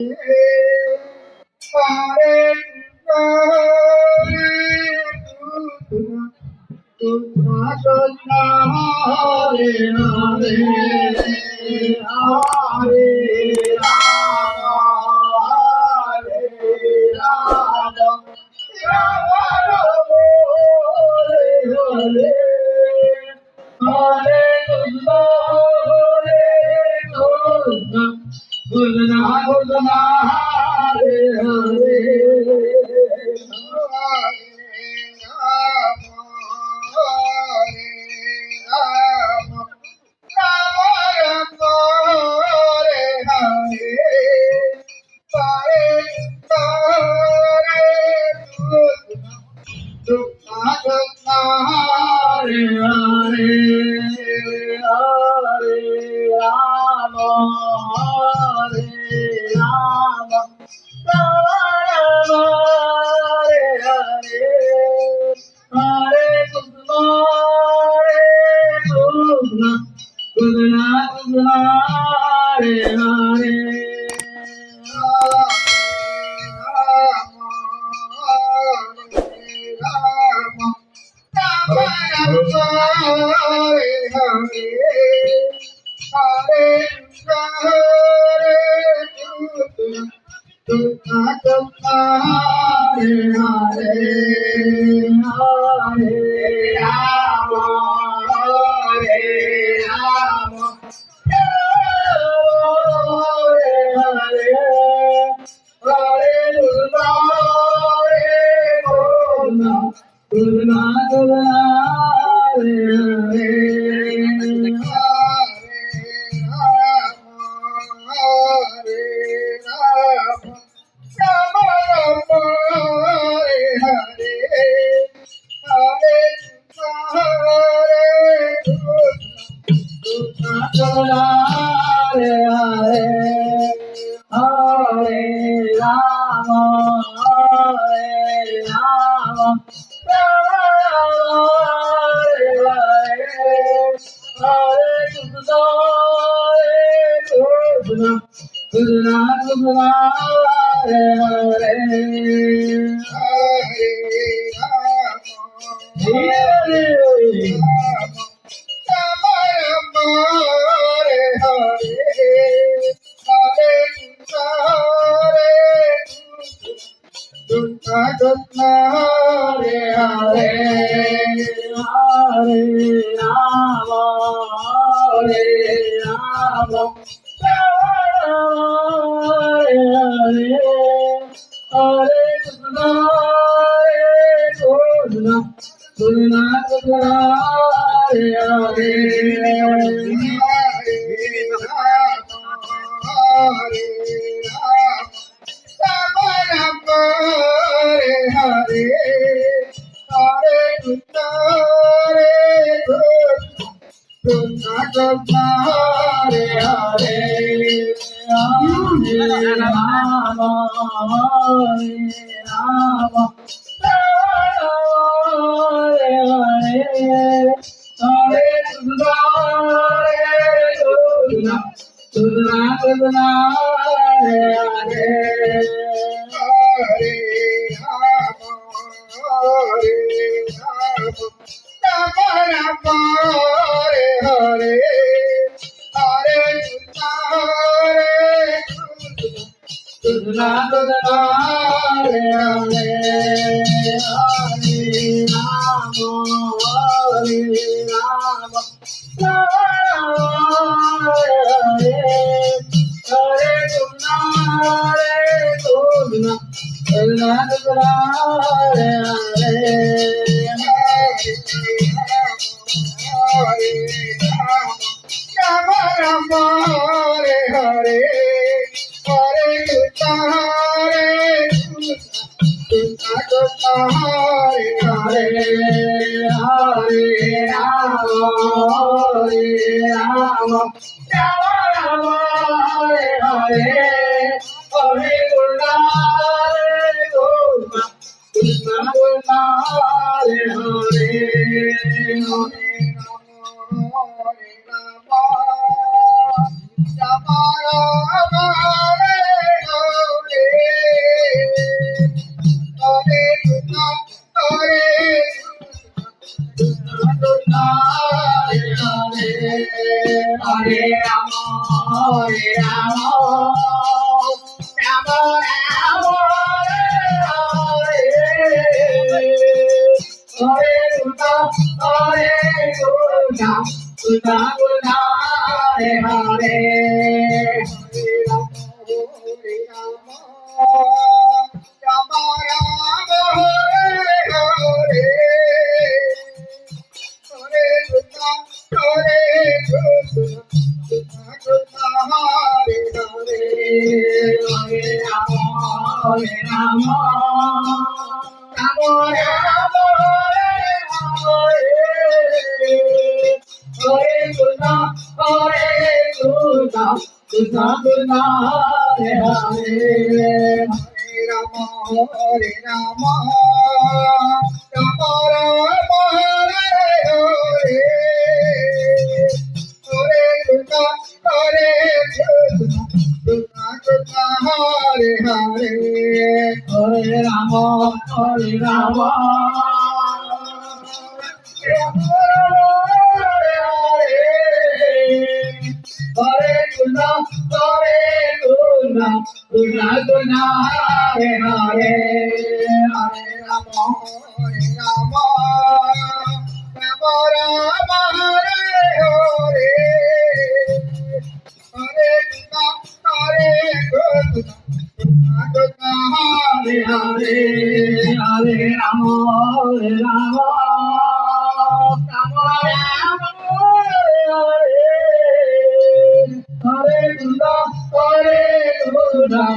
Hare Krishna Hare Hare Hare Rama Hare Rama Rama Rama Hare Hare Krishna Krishna Hare Hare Hare Hare Hare Rama Hare Rama Rama Hare Hare Hare Krishna Krishna Krishna Hare Hare Krishna Krishna Hare Hare Rama Hare Rama Rama Rama Hare Hare Hare Krishna Krishna Krishna Hare Hare Hare Rama Hare Rama Hare Krishna Krishna Krishna Hare Hare Hare Rama Hare Rama Rama Rama Hare Hare Hare Krishna Krishna Krishna Hare Hare Hare Rama Hare Rama Rama Rama Hare Hare Hare Krishna